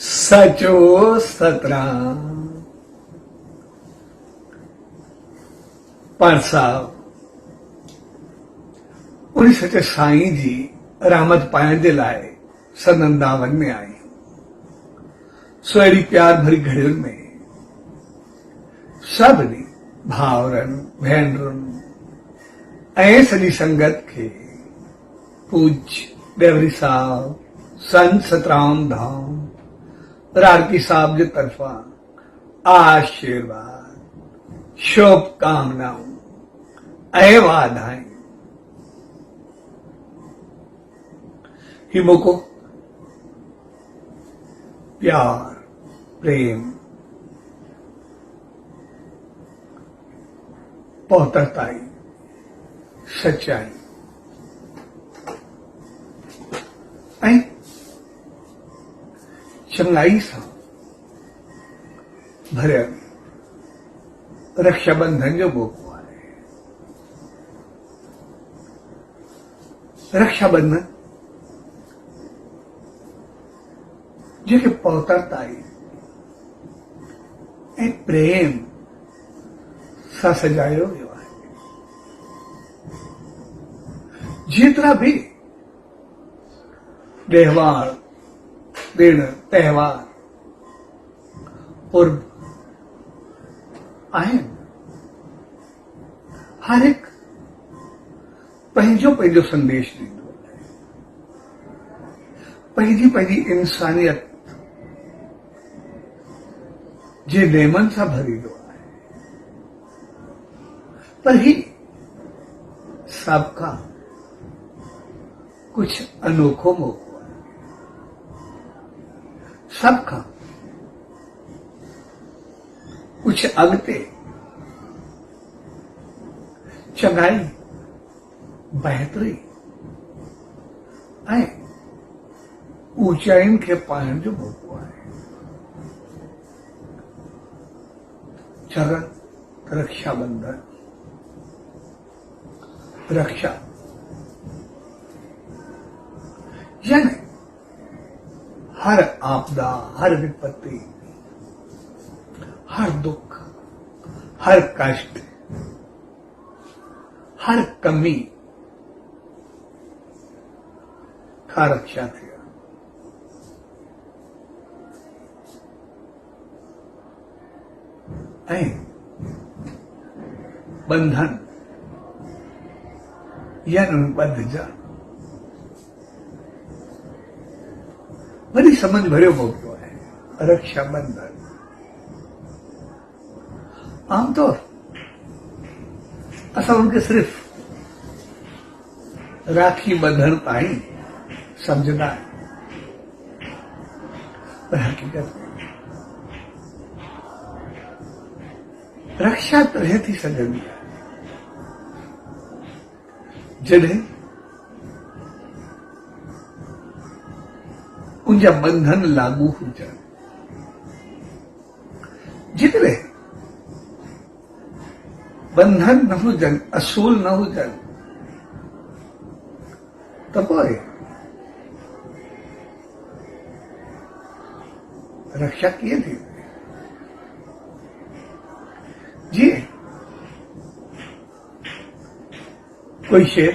सचो सतराम पर साहब उन्हें सचे साईं जी रहमत पाइण जे लाइ सनंदावन में आई सो अहिड़ी प्यार भरी घड़ियुनि में सभिनी भाउरनि भेनरुनि ऐं सॼी संगत खे पूज्य देवरी साहब संत सतराम धाम रारकी साहब जे तरफां आशीर्वाद शुभकामनाऊं ऐं वाधायूं ही मोको प्यार प्रेम पहुंचताई सच्चाई ऐं चंगाई सां भरियल रक्षाबंधन जो मौको आहे। रक्षाबंधन जेके पहुंचताई ऐं प्रेम सां सजायो वियो आहे। जेतिरा भी त्योहार दिन त्योहार और आहिनि हर एक पंहिंजो पंहिंजो संदेश ॾींदो आहे, पंहिंजी पंहिंजी इंसानियत जे नेमनि सां भरींदो आहे। पर ही सबका कुछ अनोखो मौको है। सबका कुछ अॻिते चङाई बहितरी ऐं ऊचाइनि खे पाइण जो मौको आहे। जगत रक्षाबंधन रक्षा यानी हर आपदा, हर विपत्ति, हर दुख, हर कष्ट, हर कमी का रक्षा किया। ऐं बंधन यानी बंधजण वरी समझ भरियो मौको है। रक्षाबंधन आमतौर असां उनके सिर्फ राखी बंधन ताईं समझदा है, पर हकीकत में रक्षा तरह थी सघंदी आहे जॾहिं उनजा बंधन लागू हुजनि। जेकॾहिं बंधन न हुजनि, असूल न हुजनि, त पोइ रक्षा कीअं थींदी? जीअं कोई शेर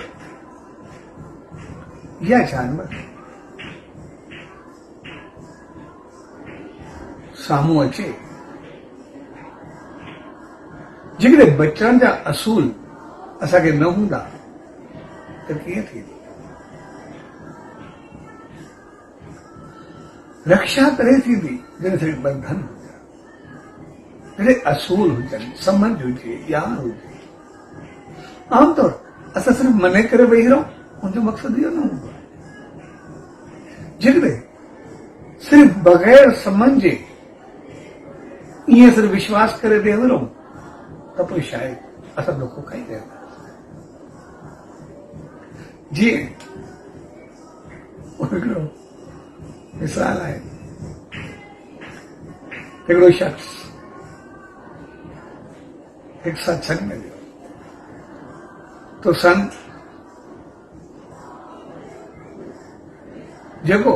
या जानवर साम्हूं अचे, जेकॾहिं बचण जा असूल असांखे न हूंदा त कीअं थींदी? रक्षा तॾहिं थींदी जॾहिं असांखे बंधन हुजनि, जॾहिं असूल हुजनि, समझ हुजे, ज्ञान हुजे। आमतौर असां सिर्फ मने करे वेही रहूं, उनजो मक़सदु इहो न हूंदो आहे। जेकॾहिं सिर्फ बग़ैर समझे ईअं सिर्फ विश्वास करे वेही रहूं त पोइ शायदि असां धोखो खाई वेंदासीं। जीअं हिकिड़ो मिसाल आहे, हिकिड़ो शख़्स हिकु सत्संग में वियो तो संत जेको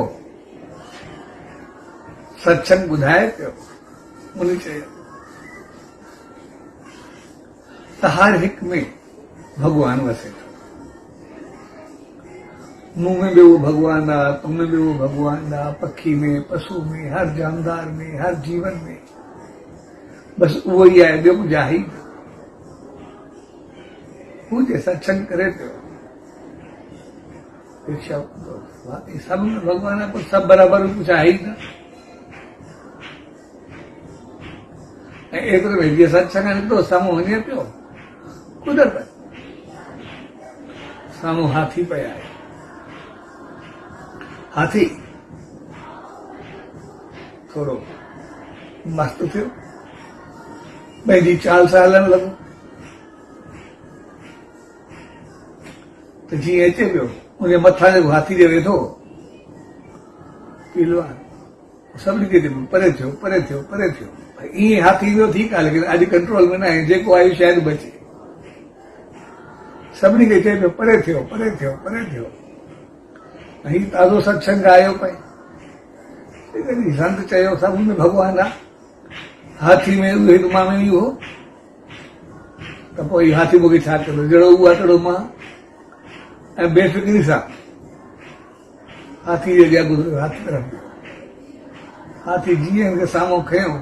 सत्संग ॿुधाए पियो उन चयो त हर हिक में भगवान वसे थो। मुंह में भी वो भगवान आ, तुम में भी वो भगवान आ, पखी में, पशु में, हर जानदार में, हर जीवन में बस उहो ई आहे, ॿियो कुझु आहे ई न। हू जे सत्संग करे पियो सब में भगवान आहे, कुझु सभु बराबरि कुझु आहे ई न। ऐं एतिरो भई जीअं सत्संग निकितो साम्हूं वञे पियो कुदरत साम्हूं हाथी पिया आहे। हाथी थोड़ो मस्त थियो, पंहिंजी चाल सां हलण लॻो त जीअं अचे पियो उन मथां जेको हाथी जे वेठो पीलवान सभिनी खे परे थियो परे थियो परे थियो। ईअं हाथी वियो ठीकु आहे, लेकिन अॼु कंट्रोल में न आहे, जेको आयो शायदि बचे। सभिनी खे चए पियो परे थियो परे थियो परे थियो। ऐं ताज़ो सत्संग आयो पए, संत चयो सभ में भगवान आहे, हाथी में उहे मां में इहो त पोइ हाथी मूंखे छा कंदो, जहिड़ो उहो आहे तहिड़ो मां। ऐं बेफ़िक्री सां हाथी जे अॻियां गुज़रियो, हाथी तरफ़ हाथी जीअं हुनखे साम्हूं खयों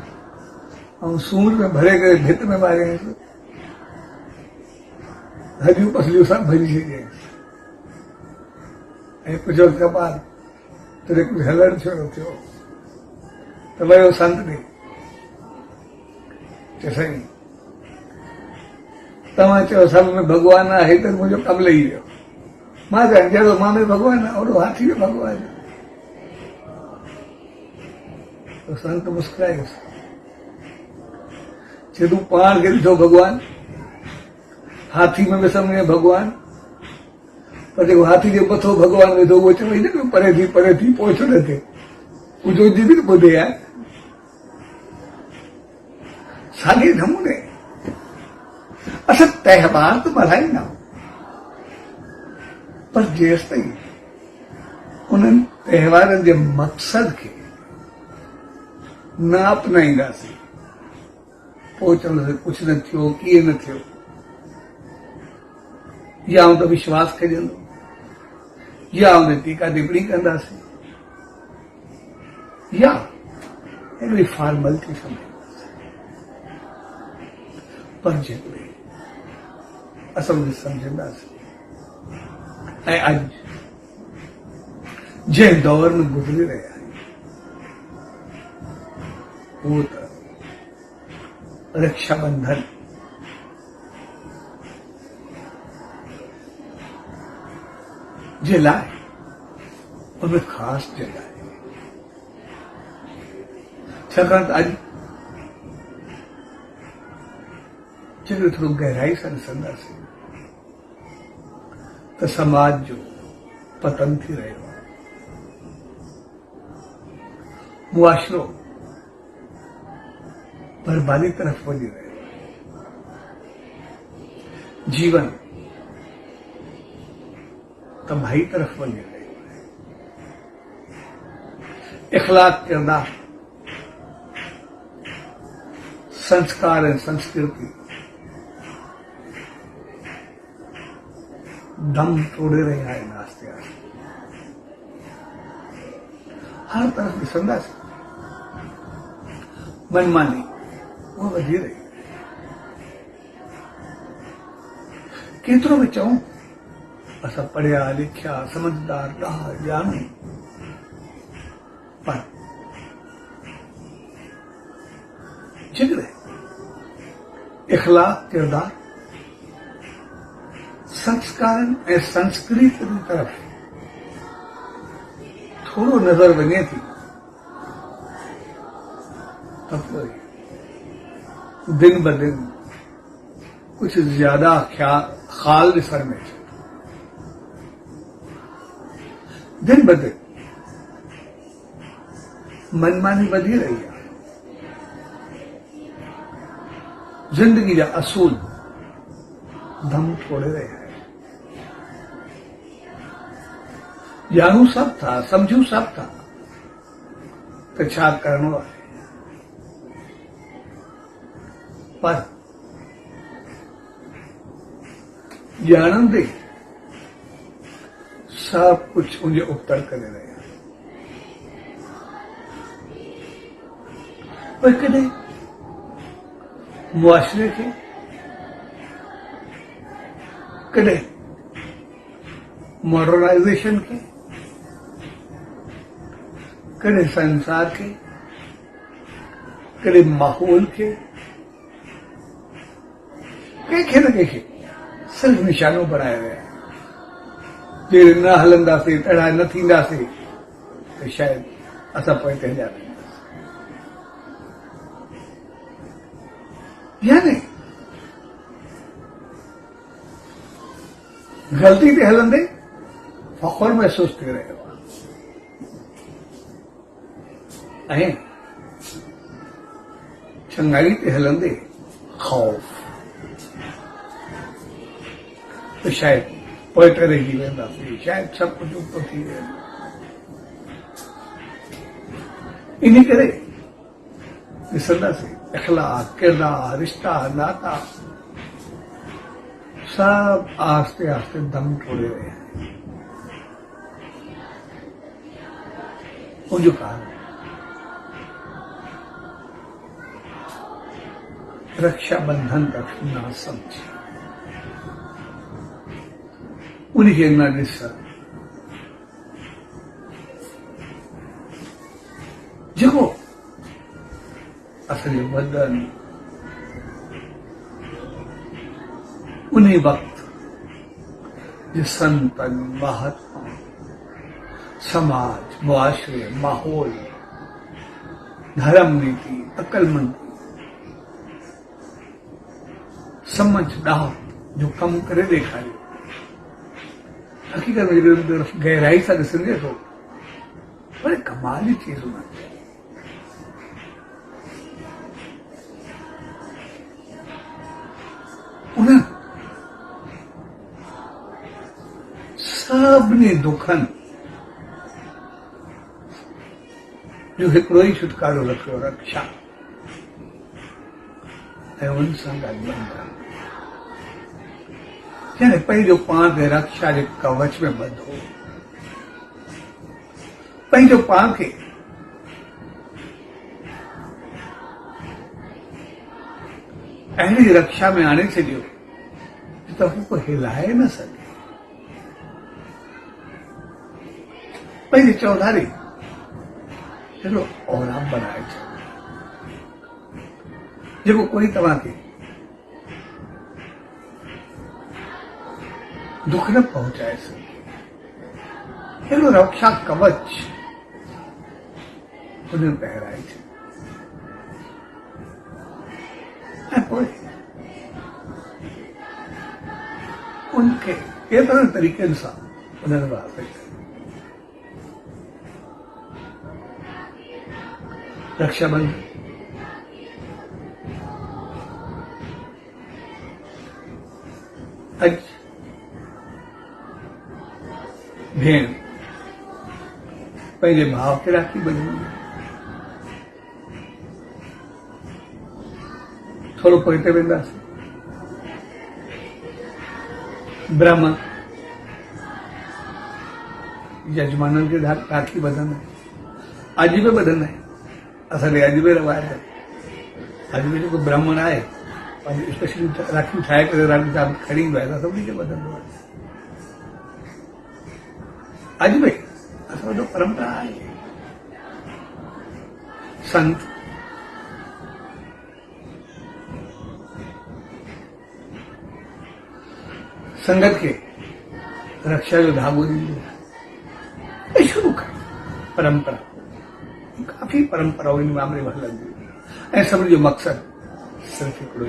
ऐं सूंड में भरे करे भित में मारियईंसि, हॾियूं पसलियूं सभु भरी छॾियईं ऐं पुछो कपाल तुंहिंजे कुझु हलण छो थियो त वियो संत ॾे चए साईं तव्हां चयो सभ में भगवान आहे त मुंहिंजो कमु लही वियो। मां चवां जहिड़ो मां में भगवान आहे ओड़ो हाथी में भगवान आहे। तो संत मुस्कुरायुसि, चए तूं पाण खे ॾिठो भगवान, हाथी में बि सम्झे भगवान, पर जेको हाथी जे मथो भगवान वेठो उहो चवई न परे थी पोइ छो न थिए, उजो जी बि न ॿुधे आहे। साॻे नमूने असां त्योहार त मल्हाईंदा आहियूं, पर जेसि ताईं उन्हनि त्योहारनि जे मक़सद खे न अपनाईंदासीं पोइ चवंदासीं कुझु न थियो, कीअं न थियो, या उन ते विश्वास कजंदो, या उन टीका टिप्पणी कंदासीं, या हिकिड़ी फॉर्मेलिटी सम्झंदासीं। पर जेकॾहिं असां उनखे सम्झंदासीं ऐं अॼु जंहिं दौर में गुज़री रहिया आहियूं उहो त रक्षाबंधन जे लाइ उनमें ख़ासि जॻह आहे, छाकाणि त अॼु जेकॾहिं थोरो गहराई सां ॾिसंदासीं त समाज जो पतन थी रहियो आहे, मुआशरो बर्बादी तरफ़ वञी रहियो आहे, जीवन तबाही तरफ़ वञी रहियो आहे, इख़लाक़ किरदार संस्कार ऐं संस्कृति दम तोड़े रहिया आहिनि आस्ते आस्ते। हर तरफ़ ॾिसंदासीं मनमानी उहा वधी रही आहे। केतिरो बि चऊं असां पढ़िया लिखिया समझदार ॾाह ॼाणूं, पर जेकॾहिं इख़लाक़ किरदार संस्कारनि ऐं संस्कृति की तरफ़ थोड़ो नज़र वञे थी त पोइ दिन ब दिन कुछ ज्यादा ख़ाल ॾिसण में अचे, दिन ब दिन मनमानी वधी रही है, जिंदगी जा असूल दम तोड़े रहे हैं। ॼाणूं सभु था, सम्झूं सभु था, तो छा करणो आहे, पर ॼाणनि ते सब कुछ उनजे उपतर करे रहिया। पर कॾहिं मुआशरे खे, कॾहिं मॉडर्नाइजेशन खे, कॾहिं संसार खे, कॾहिं माहौल खे, कंहिंखे न कंहिंखे सिर्फ़ निशानो बनाए रहिया। जे न हलंदासीं, तड़ा न थींदासीं त शायद असां पोइ पंहिंजा यानी गलती ते हलंदे फ़ख्र महसूस थी रहियो आहे ऐं चङाई ते हलंदे ख़ौफ़, तो शायद पोइ रहिजी वेंदासीं, शायद सब कुछ ऊपर थी वेंदो। इन करे ॾिसंदासीं अखलाक, किरदार, रिश्ता, नाता सब आस्ते आस्ते दम तोड़े रहे हैं। उनजो कारण रक्षाबंधन तक न समझे, उनखे न ॾिस, जेको असांजे वॾनि उन वक़्त जे संतनि, महात्मा, समाज, मुआशरे, माहौल, धर्म नीति, अकलमंदी, समझ ॾाह जो कमु करे ॾेखारियो। हक़ीक़त में गहराई सां ॾिसंदे तो बड़े कमाल जी चीज़ हुननि उन्हनि सभिनी दुखनि जो हिकिड़ो ई छुटकारो रखियो, रक्षा, ऐं उन सां ॻाल्हि यानी पंहिंजो पाण खे रक्षा जे कवच में ॿधो, पंहिंजो पाण खे अहिड़ी रक्षा में आणे छॾियो त हू को हिलाए न सघे। पंहिंजी चौधारी हेॾो औराम बनाए छॾियो जेको कोई तव्हांखे दुख न पहुंचाए सके। हेॾो रक्षा कवच हुननि पहिराए छॾियो ऐं पोइ उनखे केतिरनि तरीक़नि सां उन्हनि वास्ते रक्षाबंधन अॼु भेण पंहिंजे भाउ खे राखी ॿधंदी, थोरो पोइ ते वेंदासीं ब्राह्मण यजमाननि खे राखी ॿधंदा, अॼु बि ॿधंदा आहिनि। असांजे अॼु बि रवाज आहे, अॼु बि जेको ब्राह्मण आहे पंहिंजी स्पेशल राखी ठाहे करे राखी साहिब खणी ईंदो आहे, सभिनी खे ॿधंदो आहे। अॼु बि असांजो परंपरा आहे। संत संगत खे रक्षा जो धागो ॾींदो आहे। शुरू खां परंपरा काफ़ी परंपराऊं इन मामले में हलंदियूं ऐं सभिनी जो मक़सदु सिर्फ़ु हिकिड़ो ई,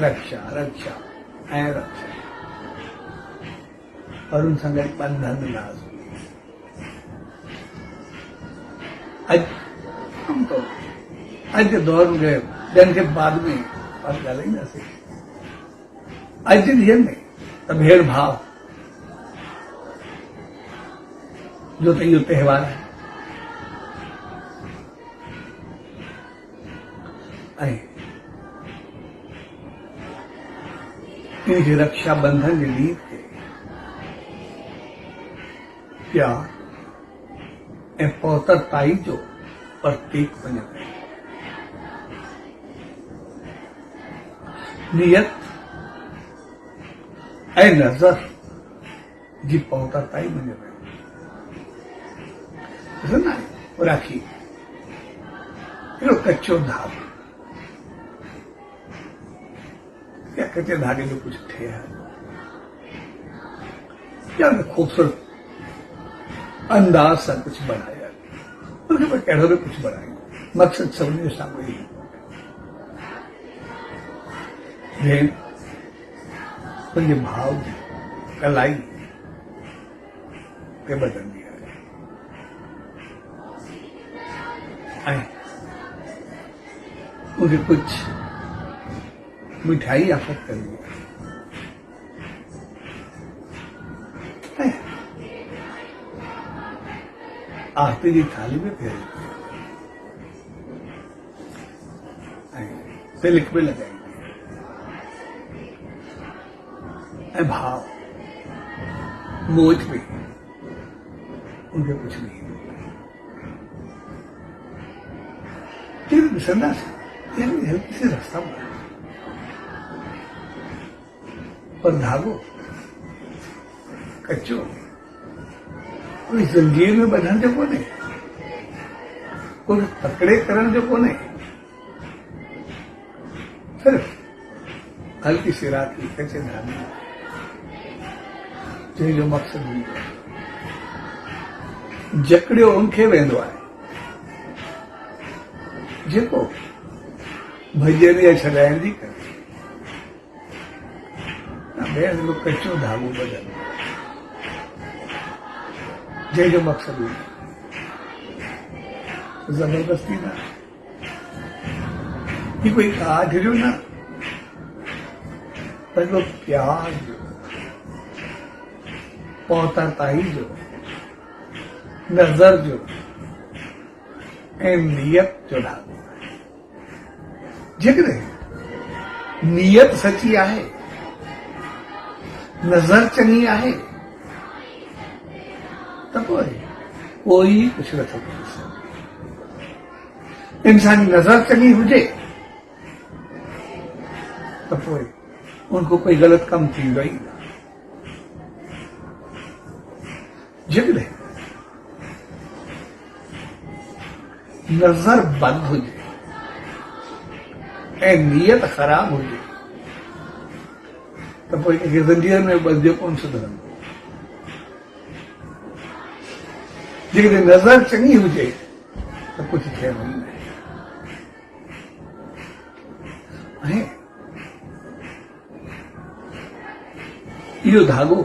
रक्षा, रक्षा ऐं रक्षा। और उन सां गॾु बंधन नाज़। अॼु जे दौर में ॿियनि खे बाद में ॻाल्हाईंदासीं। अॼु जे ॾींहंनि में त भेण भाव जो त इहो त्योहार आहे, ऐं इनखे रक्षाबंधन जी ॾींहं खे प्यार ऐं पौत्रताई जो प्रतीक मञियो वियो। नियत ऐं नज़र जी पौत्रताई मञियो वियो। ॾिसंदा आहियो राखी एॾो कचो धागो या कच्चे धागे जो कुछ ठे है या खूबसूरत अंदाज सा कुछ बनाया उनके पर कहिड़ो बि कुछ बनाएंगे मकसद सभिनी जो साम्हूं ई भेण उनजे भाव जी कलाई खे ॿधंदी आहे ऐं उनखे कुछ मिठाई आफत करनी है आरती की थाली में फेरी तिलक में लगाएंगे भाव मोच में उनके कुछ नहीं ॾिसंदा हल्की सी रास्ता बना पर धागो कच्चो कोई जंजीर में बंधण जो कोन्हे कोई पकड़े करण जो कोन्हे सिर्फ हल्की सी राखी कच्चे धागे जंहिंजो मक़सद हूंदो आहे जकड़ियो उनखे वेंदो आहे जेको भॼन या छॾाइण जी करे भेण जो कच्चो धागो बदल जंहिंजो मक़सद हूंदो जबरदस्ती न ही कोई काठ जो न पंहिंजो प्यार जो पौत्रताई जो नज़र जो ऐं नियत जो धागो जेकॾहिं नियत सची आहे नज़र चङी आहे त पोइ कोई कुछ नथो करे सघे इंसानी नज़र चङी हुजे त पोइ उनको कोई गलत कम थींदो ई न जेकॾहिं नज़र बंद हुजे ऐं नियत ख़राब हुजे त पोइ कंहिंखे ज़ंजीर में ॿधियो कोन सुधरंदो जेकॾहिं नज़र चङी हुजे त कुझु थियणो ई न ऐं इहो धागो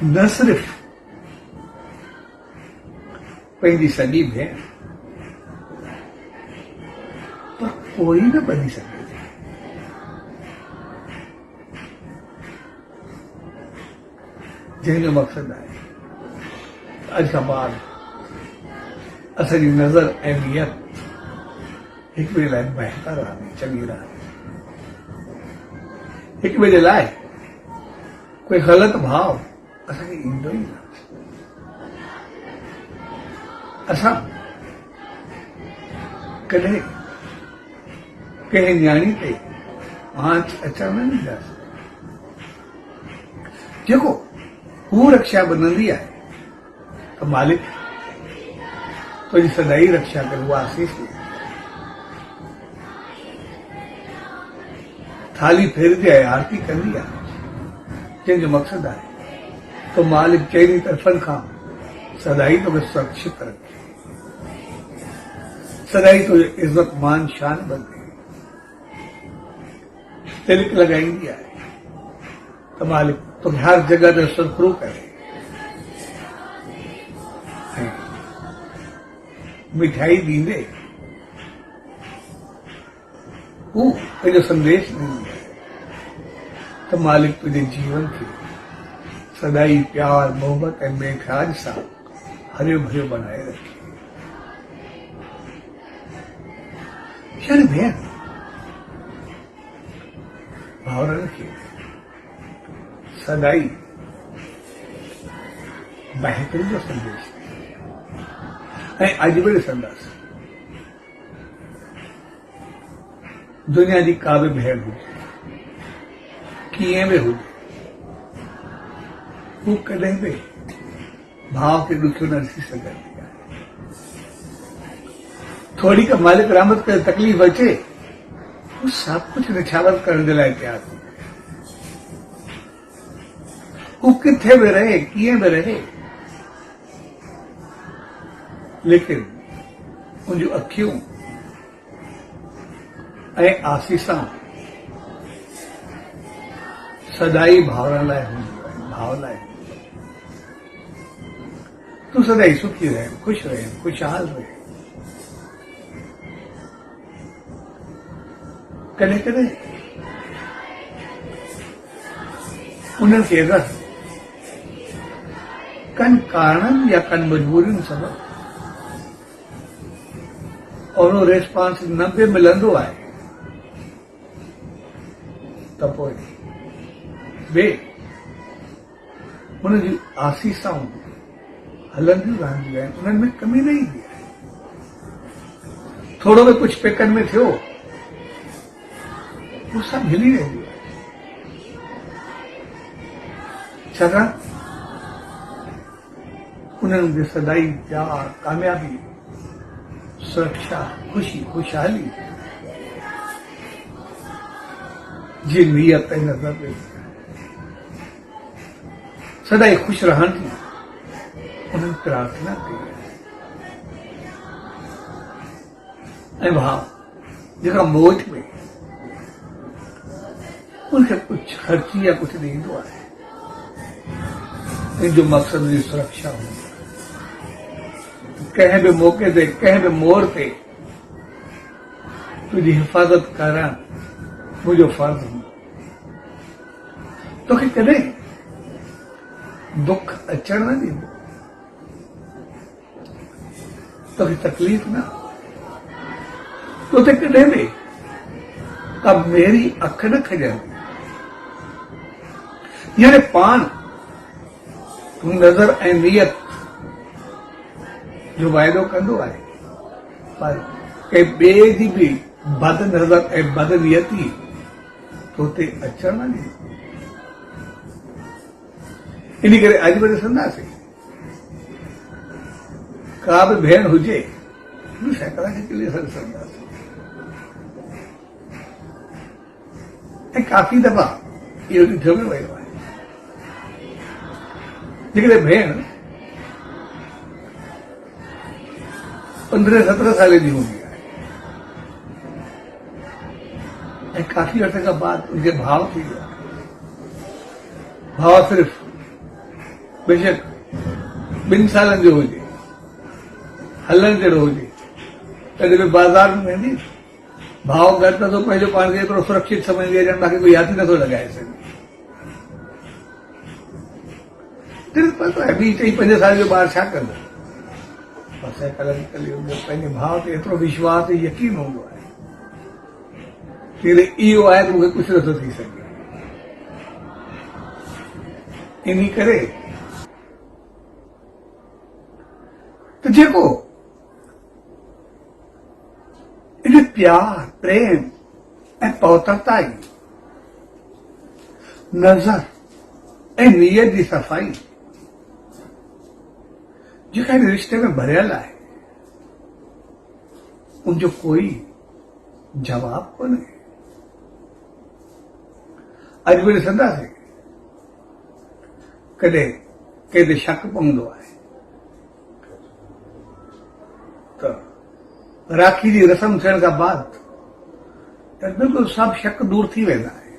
न सिर्फ़ पंहिंजी सॼी भेण पर कोई न ॿधी सघे जंहिंजो मक़सदु आहे अॼु खां बाद असांजी नज़र ऐं नियत हिक ॿिए लाइ बहितर रहंदी चङी रहंदी हिक ॿिए जे लाइ कोई ग़लति भाव असांखे ईंदो ई न असां कॾहिं कंहिं न्याणी ते आंच अचण न ॾींदासीं जेको हू रक्षा बनंदी आहे त मालिक तुंहिंजी सदाई रक्षा करे उहा आसीस ॾे थाली फेरदी आहे आरती कंदी आहे जंहिंजो मक़सदु आहे तो मालिक चइनी तरफ़नि खां सदाई तोखे सुरक्षित रखे सदाई तुंहिंजो इज़त मान शान बंदे तिलक लॻाईंदी आहे त मालिक तोखे हर जॻह ते सुरखरू करे ऐं मिठाई ॾींदे हू पंहिंजो संदेश ॾींदी आहे त मालिक तुंहिंजे जीवन खे सदाई प्यार मोहब्बत ऐं मेघराज सां हरियो भरियो बनाए रखे यानी भेण भावरनि खे सदाई बहितरी जो संदेश ऐं अॼु बि ॾिसंदासीं दुनिया जी का बि भेण हुजे कीअं बि हुजे हू कॾहिं बि भाव खे ॾुखियो न ॾिसी सघंदी आहे। थोड़ी का मालिक रहमत करे तकलीफ़ अचे हू सभु कुझु निछावर करण जे लाइ तयार थी हू किथे बि रहे कीअं बि रहे लेकिन उनजूं अखियूं ऐं आसीसां सदाई भावरनि लाइ हूंदियूं आहिनि भाव लाइ तूं सदाई सुखी रहे ख़ुशि रहे खुशहाल रहे। कॾहिं कॾहिं उन्हनि खे अगरि कनि कारणनि या कनि मजबूरियुनि सबबि और वो रिस्पॉन्स न बि मिलंदो आहे त पोइ ॿिए उन जी आसीसाऊं हलंदियूं रहंदियूं आहिनि उन्हनि में कमी न ईंदी आहे। थोरो बि कुझु पेकनि में थियो वो सभु हिली वेंदियूं आहिनि छाकाणि उन्हनि खे सदाई प्यार कामयाबी सुरक्षा खुशी खुशहाली जी नीयत ऐं नज़र में सदाई ख़ुशि रहण जी उन्हनि प्रार्थना कई ऐं भाव जेका मौज में उनखे कुझु ख़र्ची या कुझु ॾींदो आहे इन जो मक़सद जी सुरक्षा हूंदी आहे। कंहिं बि मौक़े ते कंहिं बि मोड़ ते तुंहिंजी हिफ़ाज़त करणु मुंहिंजो फर्ज़ हूंदो। तोखे कॾहिं दुख अचण न ॾींदो तोखे तकलीफ़ न तोते कॾहिं बि का मेरी अख न खजंदी यानी पाण तूं नज़र ऐं नियत जो वाइदो कंदो आहे पर कंहिं ॿिए जी बि बद नज़र ऐं बद नियती तोते अचण न ॾींदो। इन करे अॼु बि ॾिसंदासीं का बि भेण हुजे सैकड़ा खे किले ॾिसंदासीं ऐं काफ़ी दफ़ा इहो ॾिठो बि वियो आहे जेकॾहिं भेण 15-17 साल जी हूंदी आहे ऐं काफ़ी अर्से खां बाद उनखे भाव थी वियो आहे। भाव सिर्फ़ बेशक 2 सालनि जो हुजे हलण जहिड़ो हुजे कॾहिं बि बाज़ार में वेंदी भाव घटि नथो पंहिंजो पाण खे एतिरो सुरक्षित समझंदी आहे ॼण मूंखे कोई हथ नथो लॻाए सघे। पतो आहे 2-4-5 साल जो ॿार छा कंदो पंहिंजे भाव ते एतिरो विश्वास ऐं यकीन हूंदो आहे कि इहो आहे त मूंखे कुझु नथो थी सघे। इन करे त जेको इन प्यार प्रेम ऐं पवित्रताई नज़र ऐं नियत जी सफ़ाई जेका इन रिश्ते में भरियल आहे उनजो कोई जवाब कोन्हे। अॼु बि ॾिसंदासीं कॾहिं कंहिं ते शक पवंदो आहे त राखी जी रस्म थियण खां बाद त बिल्कुलु सभु शक दूर थी वेंदा आहिनि।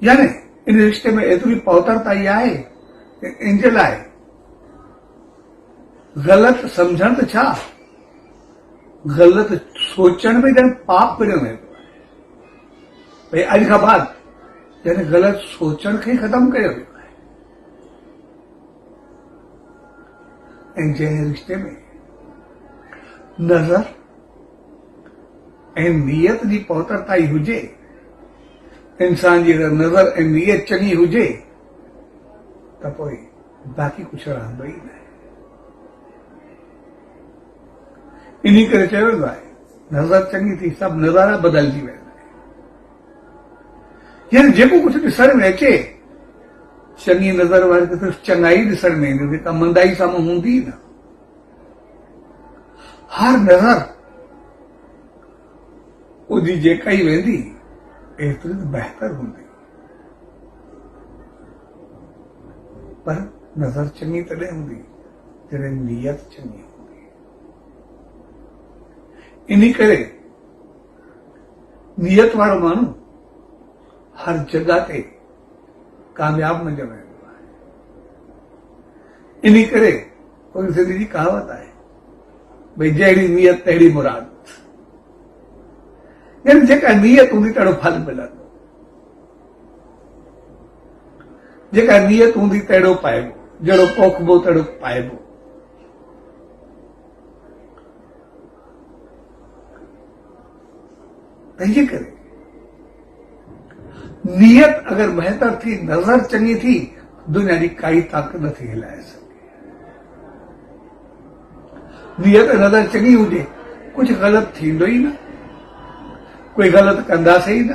यानी इन रिश्ते में एतिरी पवित्रता ई आहे कि इन जे लाइ ग़लति सम्झण त छा ग़लति सोचण में ॼण पाप पिणियो वेंदो आहे। भई अॼु खां बाद यानी ग़लति सोचण खे ख़तमु कयो वियो आहे ऐं जंहिं रिश्ते में नज़र ऐं नियत जी पहुतरताई हुजे, इंसान जी अगरि नज़र ऐं नियत चङी हुजे त पोइ बाक़ी कुझु रहंदो ई न। इन्ही करे चयो वेंदो आहे नज़र चङी थी सभु नज़ारा बदिलजी वेंदा। यानी जेको कुझु ॾिसण में अचे, चङी नज़र वारे खे सिर्फ़ु चङाई ॾिसण में ईंदी, जेका मंदाई साम्हूं हूंदी न। हर नज़र उजी जेका ई वेंदी एतिरी त बहितर हूंदी, पर नज़र चङी तॾहिं हूंदी जॾहिं नियत चङी हूंदी। इन्ही करे नियत वारो माण्हू हर जगह ते कामयाब नज़र वेंदो आहे। इन्ही करे कोई सिंधी जी कहावत आहे भई जहिड़ी नियत तहिड़ी मुराद। यानी जेका नियत हूंदी तहिड़ो फल मिलंदो, जेका नियत हूंदी तहिड़ो पाइबो, जहिड़ो पोखबो तहिड़ो पाइबो। तंहिंजे करे नियत अगर बेहतर थी, नज़र चङी थी, दुनिया जी काई ताक़त नथी हिलाए सघे। नियत नज़र चङी हुजे कुझु ग़लति थींदो ई न, कोई ग़लति कंदासीं ई न।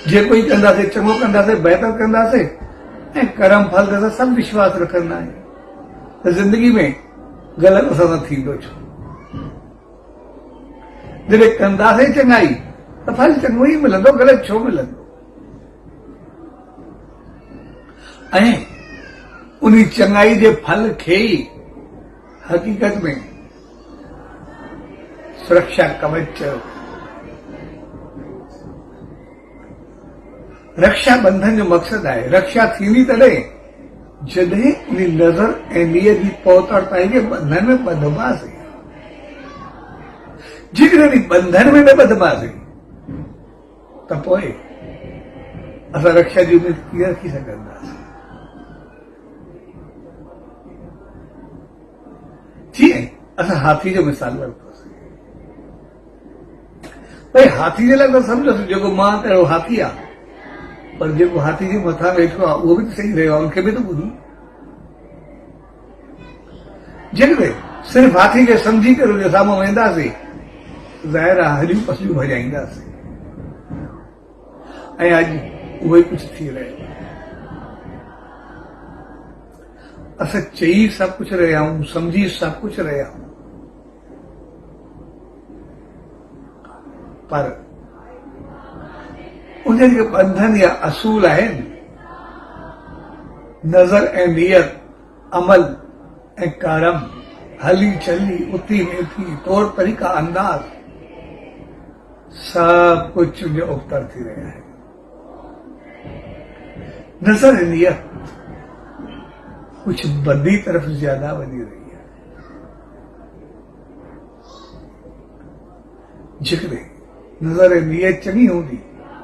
जेको ई कंदासीं चङो कंदासीं, बहितर कंदासीं ऐं कर्म फल ते असां सभु विश्वास रखंदा आहियूं त ज़िंदगी में ग़लति असां सां थींदो छो। जॾहिं कंदासीं चङाई त फल चङो ई मिलंदो, ग़लति छो मिलंदो। ऐं उन चङाई जे फल खे ई हक़ीक़त में सुरक्षा कवच चयो। रक्षा बंधन जो मक़सदु आहे रक्षा थींदी तॾहिं जॾहिं उन नज़र ऐं नियत जी पहुतरताई खे बंधन में ॿधबासीं। जेकॾहिं बंधन में न ॿधबासीं त पोइ असां रक्षा जी उमेद कीअं रखी सघंदासीं। जीअं असां हाथी जो मिसाल वरितोसीं, भई हाथी जे लाइ त सम्झोसि जेको मां तहिड़ो हाथी आहे, पर जेको हाथी जे मथां वेठो आहे उहो बि त सही रहियो आहे, उनखे बि त ॿुधूं। जेकॾहिं सिर्फ़ु हाथी खे सम्झी करे उनजे साम्हूं वेंदासीं ज़ाहिर आहे हॾियूं पसलियूं भॼाईंदासीं। ऐं अॼु उहो ई कुझु थी रहियो आहे। असां चई सभु कुझु रहिया आहियूं, सम्झी सभु कुझु रहिया आहियूं, पर उनजे जेके बंधन या असूल आहिनि, नज़र ऐं नियत, अमल ऐं करम, हली चली, उथी वेठी, तौर तरीक़ा, अंदाज़, सब कुछ जो उतर थी रहा है। नज़र ऐं नियत कुछ बदी तरफ़ ज्यादा वधी रही है। जेकॾहिं नज़र ऐं नियत चङी हूंदी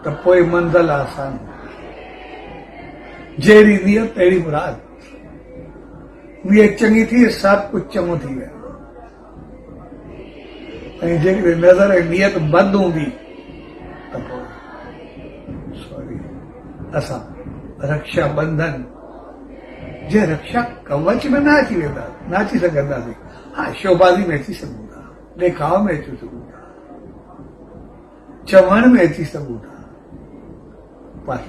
त पोइ मंज़िल आसान हूंदी। जहिड़ी नियत तहिड़ी मुराद। नियत चङी थी सभु कुझु चङो थी वेंदो, ऐं जेकॾहिं नज़र ऐं नियत बंदि हूंदी त पोइ सॉरी असां रक्षा बंधन जे रक्षा कवच में न अची वेंदा, न अची सघंदासीं। हा, शोबाज़ी में अची सघूं था, ॾेखाव में अची सघूं था, चवण में अची सघूं था, पर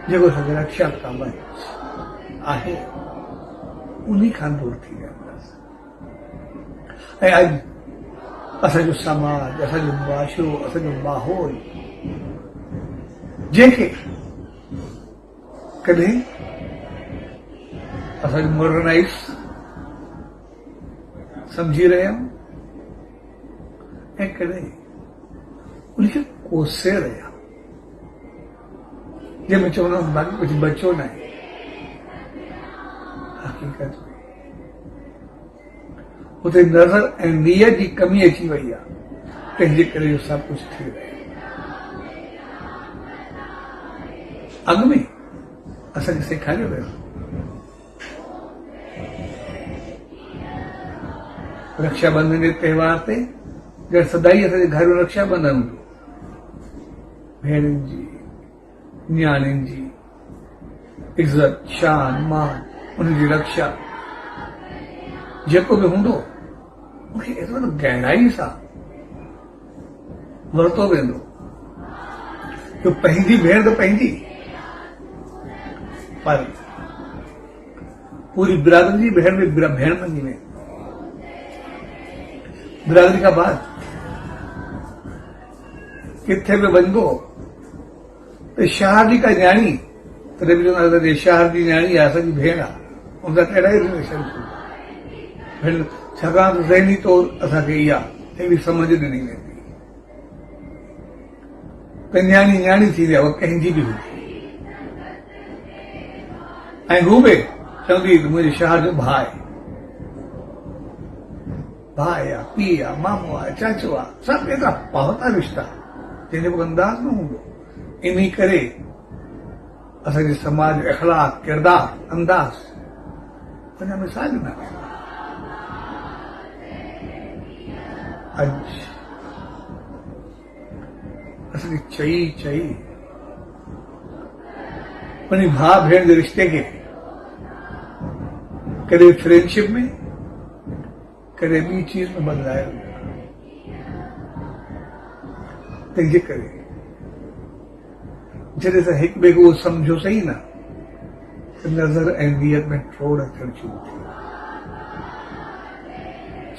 जेको असांखे रक्षा कवच आहे उन्ही खां दूर थी वेंदासीं। ऐं अॼु असांजो समाज, असांजो मुआशिरो, असांजो माहौल जंहिंखे कॾहिं असांजो मॉडर्नाइज़ सम्झी रहिया आहियूं ऐं कॾहिं उनखे कोसे रहिया, जंहिंमें चवंदा आहियूं बाक़ी कुझु बचो न आहे। हक़ीक़त में उते नज़र ऐं नियत जी कमी अची वई आहे, तंहिंजे करे इहो सभु कुझु थी रहियो। अॻु में असांखे सेखारियो वियो रक्षाबंधन जे त्योहार ते जड़ सदाई असांजे घर में रक्षाबंधन हूंदो, भेणनि जी न्याणियुनि जी इज्जत शान मान उनजी रक्षा जेको बि हूंदो मूंखे एतिरो गहराई सां वरितो वेंदो जो पंहिंजी भेण त पंहिंजी, पर पूरी बिरादरी जी भेण भी भेण मञी वेंदी। बिरादरी खां बाद किथे बि वञिबो त शहर जी का न्याणी तॾहिं बि चवंदा जे शहर जी न्याणी आहे असांजी भेण आहे, उन सां कहिड़ा ई रिलेशन भेण, छाकाणि त ज़हनी तौर असांखे इहा अहिड़ी समझ ॾिनी वेंदी त न्याणी न्याणी थींदी आहे, उहा कंहिंजी बि हुजे। ऐं हू बि चवंदी मुंहिंजे शहर जो भाउ आहे, भाउ आहे, पीउ आहे, मामो आहे, चाचो आहे, सभु एतिरा पहुता रिश्ता जंहिंजो को अंदाज़ न हूंदो। इन करे असांजे समाज जो अखलाक किरदार अंदाज़ उन मिसाल न अॼु असांखे चई चई उन भाउ भेण जे रिश्ते खे कॾहिं फ्रेंडशिप में कॾहिं ॿी चीज में बदिलायो। तंहिंजे करे जॾहिं त हिकु ॿिए खे उहो सम्झो सही न त नज़र ऐं नियत में थोड़ अचणु शुरू थी,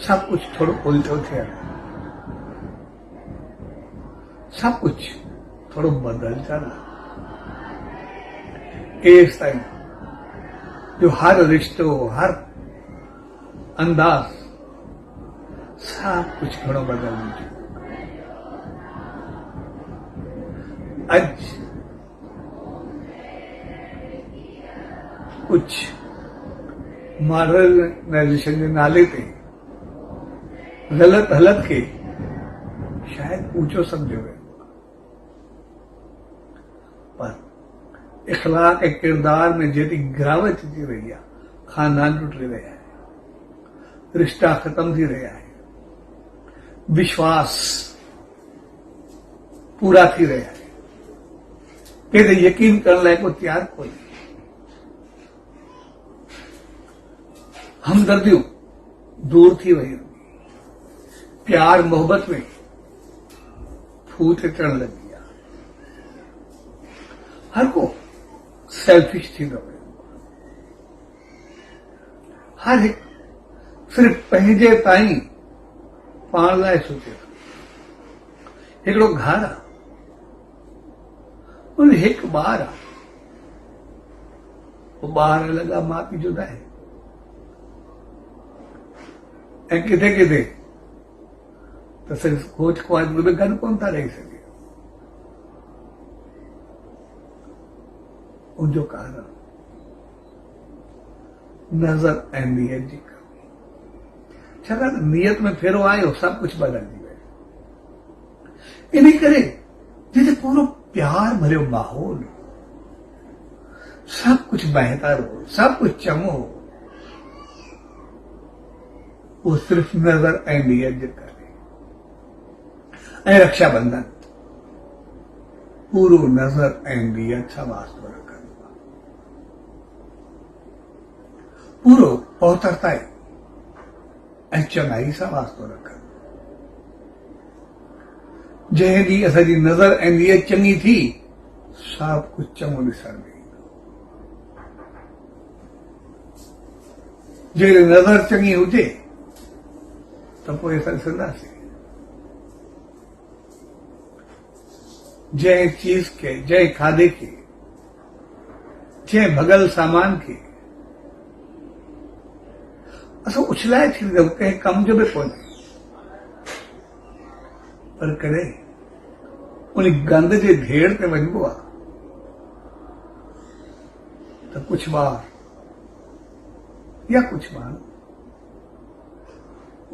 सभु कुझु थोरो उल्टो थियल, सभु कुझु थोरो बदलजल एस ताईं जो हर रिश्तो हर अंदाज सब कुछ घणो बदल चुको। अज कुछ मॉडर्नाइजेशन के नाले ते गलत हलत के शायद ऊंचो समझो गए, पर इखलाक के किरदार में जेती गिरावट थी रही है, खानदान टूट रहा है, रिश्ता खत्म थी रहा है, विश्वास पूरा थी रहा है, कहते यकीन करने लायक को तैयार कोई, हमदर्दियों दूर थी वही, प्यार मोहब्बत में फूट चढ़ लग गया, हर को सेल्फिश थी रहे, हर एक सिर्फ पंहिंजे ताईं पाण लाइ सोचे। हिकिड़ो घर आहे, उन हिकु ॿार आहे, उहो ॿार लॻा माउ पीउ जुदा आहे, ऐं किथे किथे त सिर्फ़ खोज ख्वाज में बि गॾु कोन था रही सघे। उनजो कारण नज़र ऐं नियत जी कमी, छाकाणि त नियत में फेरो आयो सभु कुझु बदिलजी वियो। इन करे जिते पूरो प्यार भरियो माहौल, सभु कुझु बहितर हो, सभु कुझु चङो हो, वो सिर्फ नज़र ऐं नियत जे करे। ऐं रक्षाबंधन पूरो नज़र ऐं नियत सां वास्तो रखंदो आहे, पूरो पहुतरताई ऐं चङाई सां वास्तो रखंदो। जंहिं ॾींहुं असांजी नज़र ऐं नियत चङी थी, सभु कुझु चङो ॾिसण में ईंदो। जे नज़र चङी हुजे त पोइ असां ॾिसंदासीं। जंहिं चीज के, जंहिं खाधे के, जंहिं भगल सामान के असां उछलाए छॾींदा, कंहिं कम जो बि कोन्हे, पर कॾहिं उन गंद जे ढेर ते वञिबो आहे त कुझु ॿार या कुझु माण्हू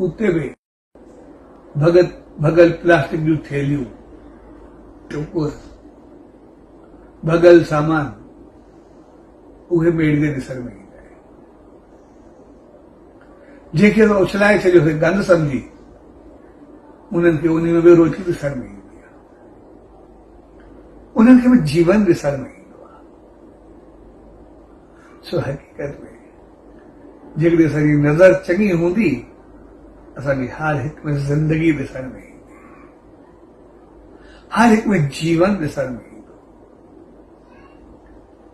उते बि भगल प्लास्टिक जूं थैलियूं, टुकुर, भगल सामान उहे ॿेड़ींदे ॾिसण में ईंदा आहिनि। जंहिंखे त उछलाए छॾियोसीं गंद सम्झी, उन्हनि खे उन में बि रोटी ॾिसण में ईंदी आहे, उन्हनि खे बि जीवन ॾिसण में ईंदो आहे। सो हक़ीक़त में जेकॾहिं असांजी नज़र चङी हूंदी, असांजी हर हिक में ज़िंदगी ॾिसण में ईंदी, हर हिक में जीवन ॾिसण में ईंदो,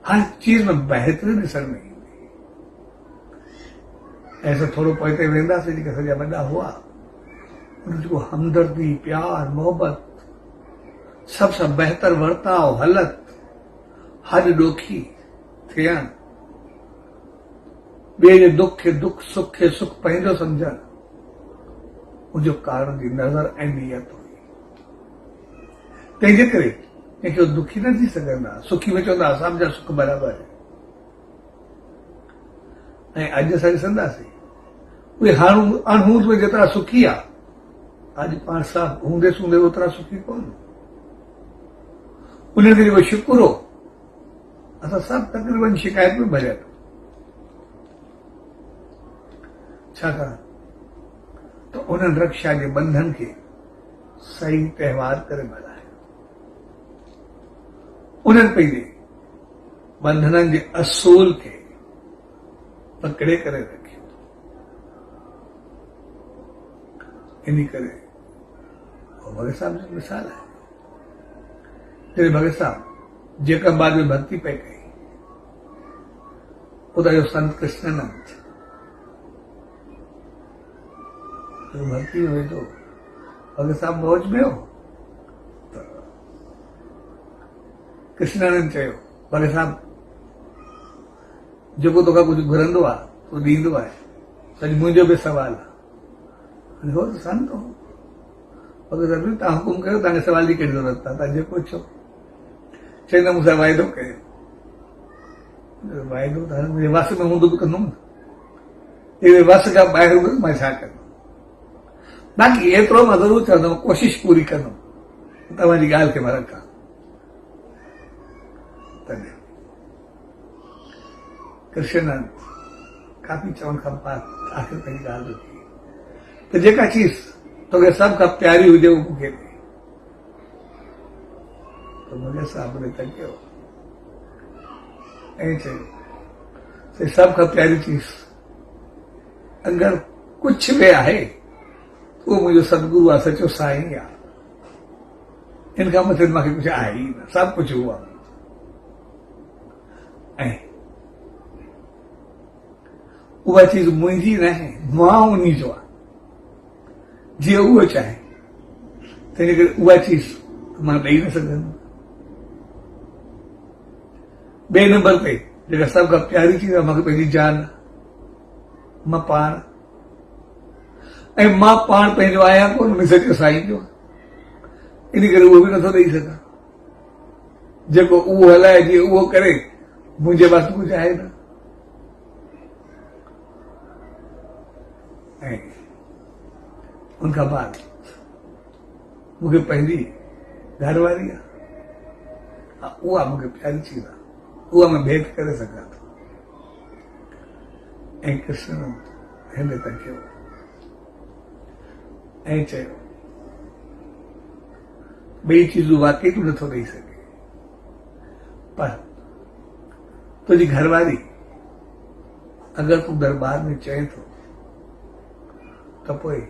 हर चीज में बहितरी ॾिसण में ईंदी। ऐसा थोरो पोइते वेंदासीं, जेके असांजा वॾा हुआ, उन्हनि जो हमदर्दी, प्यार, मोहबत, सब सां बहितर वर्ताव, हलत, हॾ ॾोखी थियण, ॿिए जे दुख खे दुख, सुख खे सुख पंहिंजो सम्झण, उनजो कारण जी नज़र ऐं नियत हुई। तंहिंजे करे कंहिंखे दुखी न थी सघंदा, सुखी में चवंदा असां जा सुख बराबरि आहे। ऐं अॼु असां ॾिसंदासीं उहे हाणे अणहूंद में जेतिरा सुखी आहे, अॼु पाण सां हूंदे सूंदे ओतिरा सुखी कोन। उन्हनि खे जेको शुक्र हो, असां सभु तक़रीबन शिकायत में भरियल। छाकाणि त उन्हनि रक्षा जे बंधन खे सही त्योहार करे मल्हायो, उन्हनि पंहिंजे बंधननि जे असूल खे पकड़े करे रखियो। इन करे भगत साहब जी मिसाल है। तेरे भगत साहब जेका बाद में भक्ति पे कई, उदा जो संत कृष्णानंद तो भक्ति में वेठो, भगत साहब मौज में हो, तो कृष्णानंद चयो भगत साहब जेको तोखां कुझु घुरंदो आहे तो ॾींदो आहे, सॼो मुंहिंजो बि सवाल आहे। हो तो संत हो, भगत साहब तव्हां हुकुम कयो, तव्हांखे सवाल जी कहिड़ी ज़रूरत आहे, तव्हां जेको चओ। चवंदा मूंसां वाइदो कयो, वाइदो त हाणे मुंहिंजे वस में हूंदो बि कंदुमि न, इहे वस खां ॿाहिरि हूंदो मां छा कंदुमि। बाक़ी एतिरो मां ज़रूरु चवंदुमि, कोशिशि पूरी कंदुमि, तव्हांजी ॻाल्हि खे मां रखां। तॾहिं कृष्णानंद काफ़ी चवण खां बाद आख़िर पंहिंजी ॻाल्हि रखी त जेका चीज़ तोखे सभ खां प्यारी हुजे उहो मूंखे ॾे। त मुंहिंजे साहिब ने तकियो ऐं चयो सभ खां प्यारी चीज़ अगरि कुझु बि आहे उहो मुंहिंजो सतगुरु आहे, सचो साईं आहे। इन खां मथे मूंखे कुझु आहे ई न, सभु कुझु उहो आहे। ऐं उहा चीज़ मुंहिंजी न आहे, मां उन्ही जो आहे, जीअं उहो चाहे। तंहिंजे करे उहा चीज़ मां ॾेई न सघंदुमि। ॿिए नंबर ते जेका सभ खां प्यारी चीज़ आहे, मूंखे पंहिंजी जान, मां पाण, ऐं मां पाण पंहिंजो आहियां कोन, उन सचो साईं जो। इन करे उहो बि नथो ॾेई सघां। जेको उहो हलाए, जीअं उहो करे, मुंहिंजे वास्ते कुझु आहे न। ऐं उनखां बाद मूंखे पंहिंजी घरवारी आहे, उहा मूंखे प्यारी चीज़ आहे, उहा मां भेट करे सघां थो। ऐं कृष्ण हिन तकियो ऐं चयो ॿई चीज़ूं वाकई तूं नथो ॾेई सघे, पर तुंहिंजी घरवारी अगरि तूं दरबार में चए थो त पोइ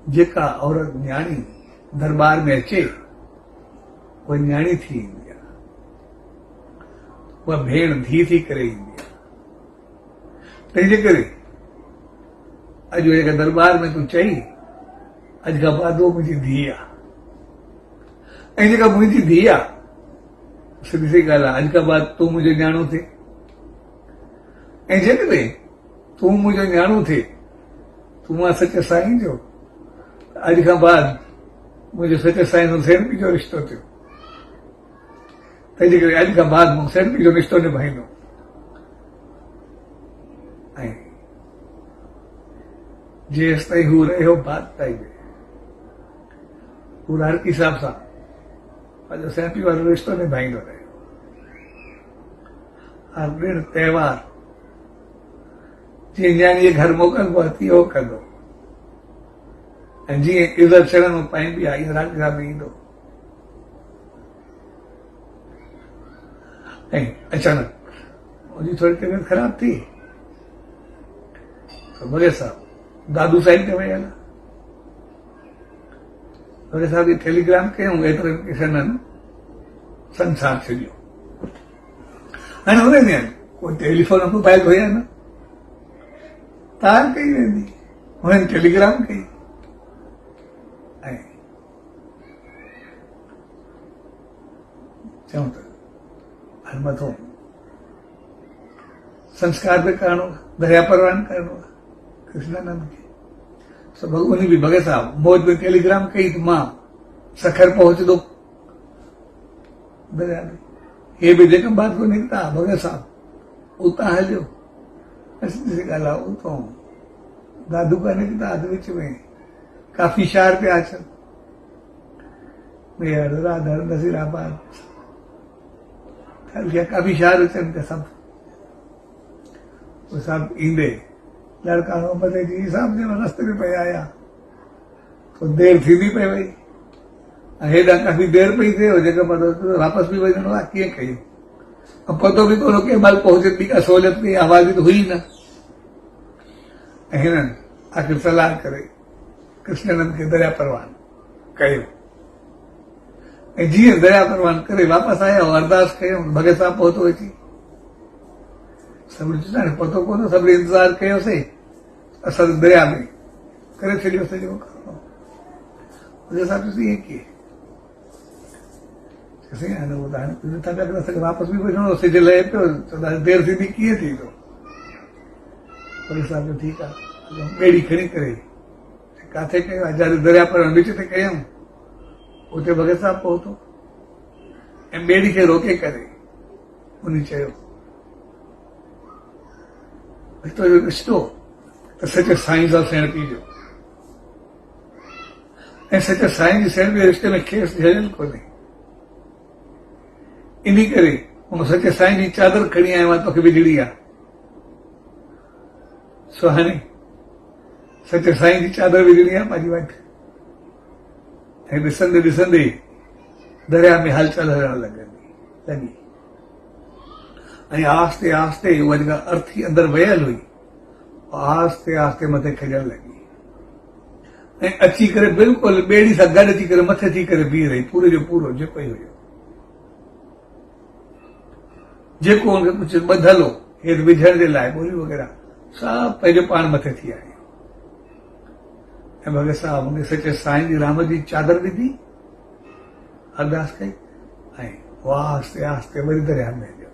जेका औरत न्याणी दरबार में अचे उहा न्याणी थी ईंदी आहे, उहा भेण धी थी करे ईंदी आहे। तंहिंजे करे अॼु जेका दरबार में तूं चई, अॼु खां बाद उहो मुंहिंजी धीउ आहे। ऐं जेका मुंहिंजी धीउ आहे, सिधी सी ॻाल्हि आहे, अॼु खां बाद तूं मुंहिंजो न्याणो थिए। ऐं जेकॾहिं तूं मुंहिंजो न्याणो थिए, तूं मां सच साईं जो, अॼु खां बाद मुंहिंजो सच साईं सां सेणपी जो रिश्तो थियो। तंहिंजे करे अॼु खां बाद मूं सेणपी जो रिश्तो निभाईंदो। ऐं जेसि ताईं हू रहियो बात ताईं हू हर हिसाब सां पंहिंजो सेणपी वारो रिश्तो निभाईंदो रहियो। हर ॾिण त्योहार जी ॼाणी घर मोकिलबो आहे तीअं कंदो ऐं जीअं इज़त छॾण में पाईंदी आहे ईअं राजा में ईंदो ऐं अचानक उनजी थोड़ी तबियत ख़राब थी तो भले साहब दादू साहिब ते वियल भले साहब खे टेलीग्राम कयूं एतिरे किशननि संसार छॾियो हाणे हुन ॾींहुं कोई टेलीफोन मोबाइल हुया न तार कई वेंदी हुननि टेलीग्राम कई ऐं चऊं त हाणे मथो संस्कार बि करणो दरिया परवान करणो कृष्णानंद खे सभु उन बि भगत साहब मौज में टेलीग्राम कई त मां सखर पहुचंदो दरिया में हे बि जेका बात को निकिता भगत साहब उतां हलियो ॾिसी ॻाल्हि आहे उतां दादू का निकिता अध विच में काफ़ी शार पिया अचनि राधा नसीराबाद काफ़ी शार अचनि पिया सभु वो सब ईंदे लड़का मथे जी साहब जे रस्ते में पिया आया तो देर थींदी पई वई हेॾा काफ़ी देर पई थिए जेका पतो वापसि बि वञिणो आहे कीअं कयूं पतो बि कोन्हो कंहिं महिल पहुचंदी का सहूलियत की आवाज़ त हुई न ऐं हिननि आख़िर सलाह करे कृष्णानंद खे दरिया परवान कयो ऐं जीअं दरिया परवान करे वापसि आया अरदास कयूं भगत साहब पहुतो अची सभिनी ॾिसो हाणे पतो कोन्हो सभिनी इंतज़ारु कयोसीं असां दरिया में करे छॾियोसीं जेको करिणो भगत साहब ॾिसी ईअं कीअं वापस भी वञणो सिज लहे पियो देर थींदी कीअं थींदो पुलिस साहब ठीकु आहे ॿेड़ी खणी करे किथे कयो आहे जिते दरिया पर विच ते कयूं उते भगत साहब पहुतो ऐं ॿेड़ी खे रोके करे उन चयो रिश्तो त सच साईं सां सेणपी जो ऐं सच साईं जी सेणपी रिश्ते में खेसि झड़ियल कोन्हे इन करे हुन सचे साईं जी चादर खणी आयो आहे तोखे विझणी आहे सुहानी सचे साईं जी चादर विझणी आहे पंहिंजी वटि ऐं ॾिसंदे ॾिसंदे दरिया में हलचल हलण लॻी ऐं आस्ते आस्ते उहा जेका अर्थी अंदरि वयल हुई आस्ते आस्ते मथे खॼण लॻी ऐं अची करे बिल्कुलु ॿेड़ी सां गॾु अची करे मथे थी करे बीह रही पूरे जो पूरो जेको ई हुयो जेको हुनखे कुझु ॿधल हो हेठि विझण जे लाइ ॿोली वग़ैरह सभु पंहिंजो पाण मथे थी आयो ऐं भगत साहब हुन सचे साईं जी राम जी चादर विधी अरदास कई ऐं आस्ते आस्ते वरी दरिया में वियो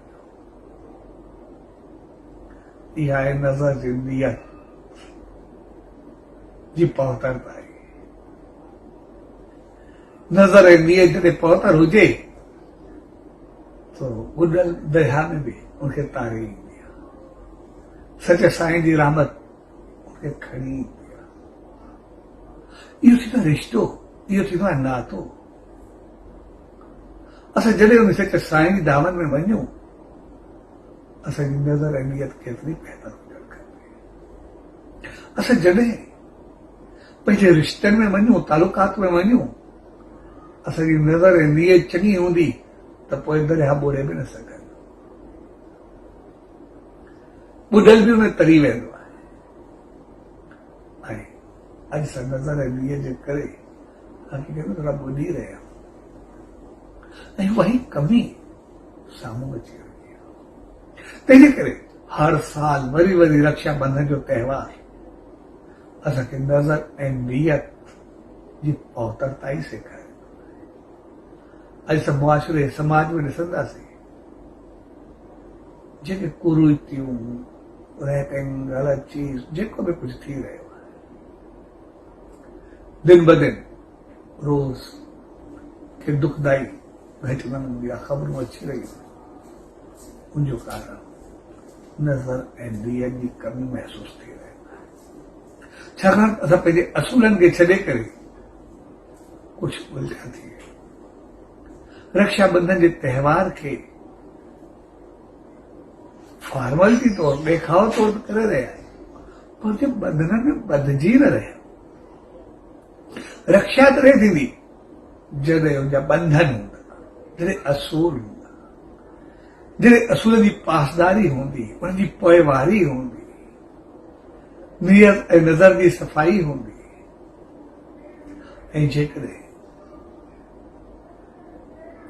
इहा आहे नज़र जी नियत जी पहुतर पाई नज़र ऐं नियत जॾहिं पहुतर हुजे तो ॿुॾल दरिया में बि उनखे तारे ईंदी आहे सच साईं जी रहमत उनखे खणी ईंदी आहे इहो थींदो आहे रिश्तो इहो थींदो आहे नातो असां जॾहिं उन सच साईं जी दामन में वञूं असांजी नज़र ऐं नियत केतिरी बहितर हुजणु खपे असां जॾहिं पंहिंजे रिश्तनि में वञूं तालुकात में वञूं असांजी नज़र ऐं नियत चङी हूंदी त पोइ दरिया ॿोड़े बि न सघनि ॿुॾल बि उन तरी वेंदो आहे ऐं अॼु सां नज़र ऐं नियत जे करे हक़ीक़त में थोरा ॿुॾी रहिया ऐं वही कमी साम्हूं अची रही आहे तंहिंजे करे हर साल वरी वरी रक्षाबंधन जो त्योहार असांखे नज़र ऐं नियत जी पहुतरताई सेखारे अॼु सभु मुआशिरे समाज में ॾिसंदासीं जेके कुरीतियूं रैपिंग ग़लति चीज़ जेको बि कुझु थी रहियो आहे दिन ब दिन रोज़ खे दुखदाई घटनाउनि जा ख़बरूं अची रहियूं उनजो कारण नज़र ऐं नियत जी कमी महसूस थी रही आहे छाकाणि असां पंहिंजे असूलनि खे छॾे करे कुझु उलझा थी रक्षाबंधन जे त्योहार खे फॉर्मेलिटी तौर ॾेखाव तौर करे रहिया आहियूं पर जो बंधन में बधजी न रहे, रक्षा तरे थी जॾहिं हुनजा बंधन हूंदा, जॾहिं असूल हूंदा, जॾहिं असूल जी पासदारी हूंदी, उनजी पोइवारी हूंदी, नियत ऐं नज़र जी सफ़ाई हूंदी। ऐं जेकॾहिं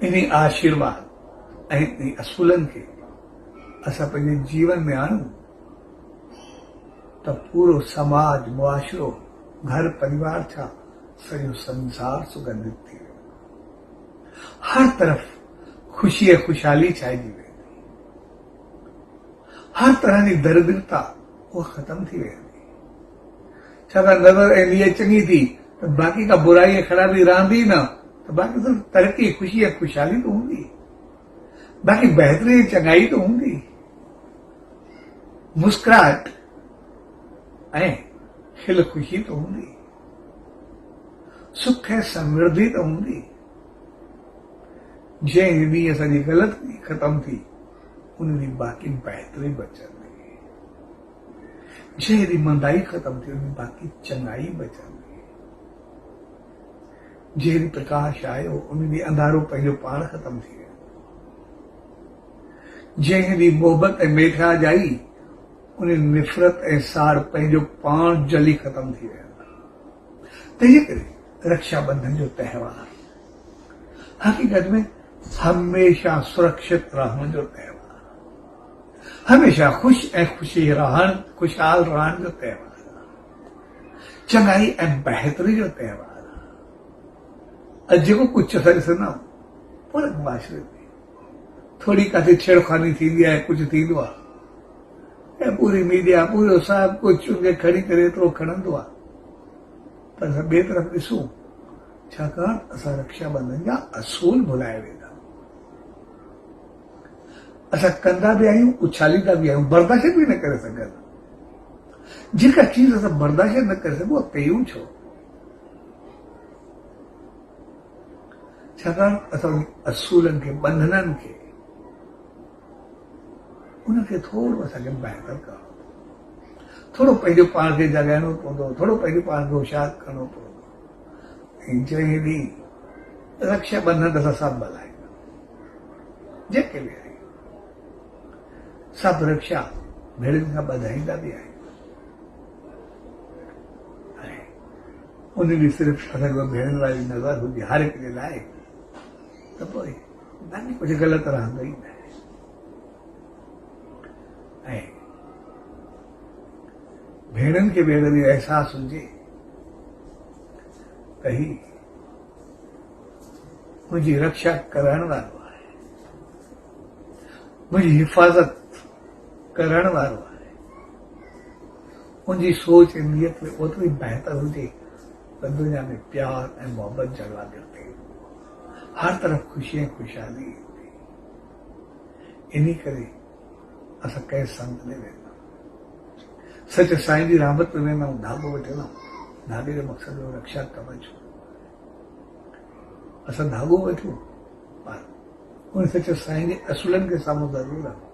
इन आशीर्वाद ऐं इन असूलनि खे असां पंहिंजे जीवन में आणूं त पूरो समाज, मुआशिरो, घर परिवार छा सॼो संसार सुगंधित थी वेंदो। हर तरफ़ ख़ुशी ऐं ख़ुशहाली छाइजी वेंदी, हर तरह जी दरिद्रता उहा ख़तम थी वेंदी। छाकाणि नज़र ऐं नियत चङी थी त बाक़ी का बुराई ऐं ख़राबी रहंदी न, त बाक़ी सिर्फ़ तरक़ी, ख़ुशी ऐं ख़ुशहाली तो हूंदी, बाक़ी बहितरी ऐं चङाई तो हूंदी, मुस्कुराहट ऐं खिल ख़ुशी तो हूंदी, सुख ऐं समृद्धि तो हूंदी। जंहिं ॾींहुं असांजी ग़लती ख़तम थी, उन ॾींहुं बाक़ी बहितरी बचंदी। जंहिं ॾींहुं मंदाई ख़तम थी, उन ॾींहुं बाक़ी चङाई बचंदी। जंहिं ॾींहुं प्रकाश आयो, उन ॾींहुं अंधारो पंहिंजो पाण ख़तम थी वियो। जंहिं ॾींहुं मोहबत ऐं मेठाज आई, उन निफ़रत ऐं साड़ पंहिंजो पाण जली ख़तम थी वियो। तंहिंजे करे रक्षाबंधन जो त्योहार हक़ीक़त में हमेशा सुरक्षित रहण जो त्योहार, हमेशा ख़ुशि ऐं खुशहाल रहण जो त्योहार, चङाई ऐं बहितरी जो त्योहार। जेको कुझु असां ॾिसंदा आहियूं पूरे मुआशिरे में थोरी काथे छेड़खानी थींदी आहे, कुझु थींदो आहे ऐं पूरी मीडिया, पूरो सभु कुझु उनखे खणी करे एतिरो खणंदो आहे, पर असां ॿिए तरफ़ ॾिसूं, छाकाणि असां रक्षाबंधन जा असूल भुलाए वेंदा। असां कंदा बि आहियूं, उछालींदा बि आहियूं, बर्दाश्त बि न करे सघंदा। जेका चीज़ असां बर्दाश्त न करे सघूं, कयूं छो? छाकाणि असां असूलनि खे, बंधननि खे, उनखे थोरो असांखे बहितर करणो, थोरो पंहिंजो पाण खे जॻाइणो पवंदो, थोरो पंहिंजो पाण खे होशियार करणो पवंदो। ऐं जंहिं ॾींहुं रक्षाबंधन असां सभु मल्हायूं, जेके बि आहियूं सभु रक्षा भेणुनि खां ॿधाईंदा बि आहियूं। ऐं उन ॾींहुं सिर्फ़ु असांखे भेण वारी नज़र हुजे हर हिक जे लाइ, त पोइ बाक़ी कुझु ग़लति रहंदो ई न आहे। ऐं भेणुनि खे भेण जो अहसासु हुजे त ही मुंहिंजी रक्षा करण वारो आहे, मुंहिंजी हिफ़ाज़त करण वारो आहे। उनजी सोच ऐं नियत में ओतिरी बहितर हुजे त दुनिया में प्यार ऐं मोहबत जलवा गिरते, हर तरफ़ ख़ुशी ऐं ख़ुशहाली हुजे। इन करे असां कंहिं संत ॾे वेंदा आहियूं, सच साईं जी रहमत में वेंदा आहियूं, धाॻो वठंदा आहियूं। धाॻे जो मक़सदु हो रक्षा कवच। असां धाॻो वठूं, पर उन सच साईं जे असूलनि खे साम्हूं ज़रूरु रखूं,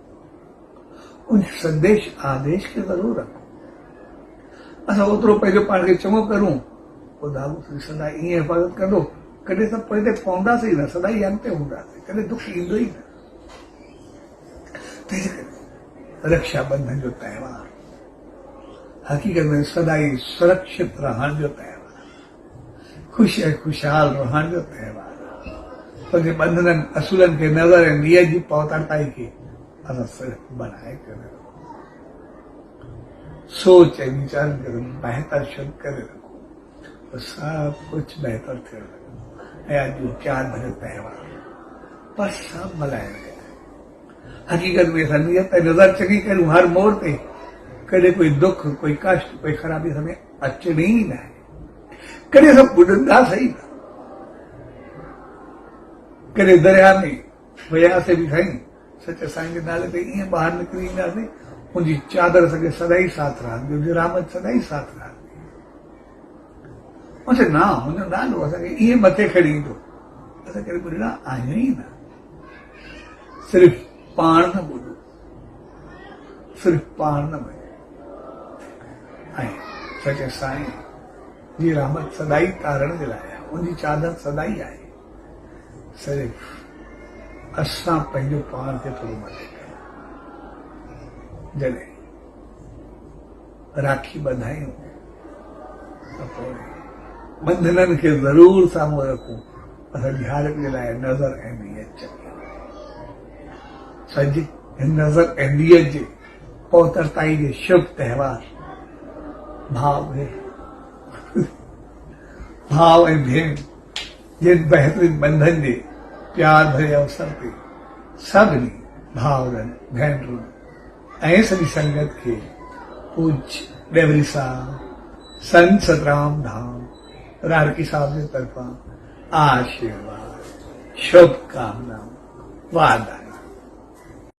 उन संदेश आदेश खे ज़रूरु रखूं। असां ओतिरो पंहिंजो पाण खे चङो करूं, पोइ धाॻो सदा ईअं हिफ़ाज़त कंदो, कॾहिं असां पोइ ते पवंदासीं न, सदा ई अॻिते हूंदासीं, कॾहिं दुख ईंदो ई न। तंहिंजे करे रक्षाबंधन जो त्योहार हक़ीक़त में सदा ई सुरक्षित रहण जो त्योहार, ख़ुशि ऐं ख़ुशहाल रहण जो त्योहार। पंहिंजे बंधननि असूलनि खे, नज़र ऐं नियत जी पवित्रताई खे असां सिर्फ़ु बनाए करे रखूं, सोच ऐं वीचारनि खे बहितर शुद्ध करे रखूं, त सभु कुझु बहितर थियण लॻंदो। ऐं अॼु 4 बजे त्योहार पर सभु मल्हायो विया। हक़ीक़त में असां नियत ऐं नज़र चङी करूं, हर मोड़ ते कॾहिं कोई दुख, कोई कष्ट, कोई ख़राबी हमें अचणी ई न आहे। कॾहिं असां ॿुधंदासीं न, कॾहिं दरिया में वियासीं बि साईं, सच साईं जे नाले ते ईअं ॿाहिरि निकिरी ईंदासीं, उनजी चादर असांखे सदा ई साथ रहंदी, उनजी रहमत सदा ई साथ रहंदी। उनजो नाम, हुनजो नालो असांखे ईअं मथे खणी ईंदो, असां कॾहिं ॿुधंदा आहियूं ई न। सिर्फ़ु पाण न ॿुधो, सिर्फ़ु पाण न मञो, ऐं सच साईं जी रहमत सदाई तारण जे लाइ आहे, उनजी चादर सदाई आहे। सिर्फ़ असां पंहिंजो पाण खे थोरो मथे कयूं। जॾहिं राखी ॿधायूं त पोइ बंधननि खे ज़रूर साम्हूं रखूं। असां ॾियारनि जे लाइ नज़र ऐं नीयत चङी सॼी नज़र ऐं नीयत जे पवित्रताई जे शुभ त्योहार भाव ऐं भेण जिन बेहतरीन बंधन जे प्यार भरे अवसर ते सभिनी भाउरनि भेनरुनि ऐं सॼी संगत खे पूज्य डेवरी साहब संत सतराम धाम रारकी साहब जे तरफ़ां आशीर्वाद शुभकामनाऊं वाधायूं।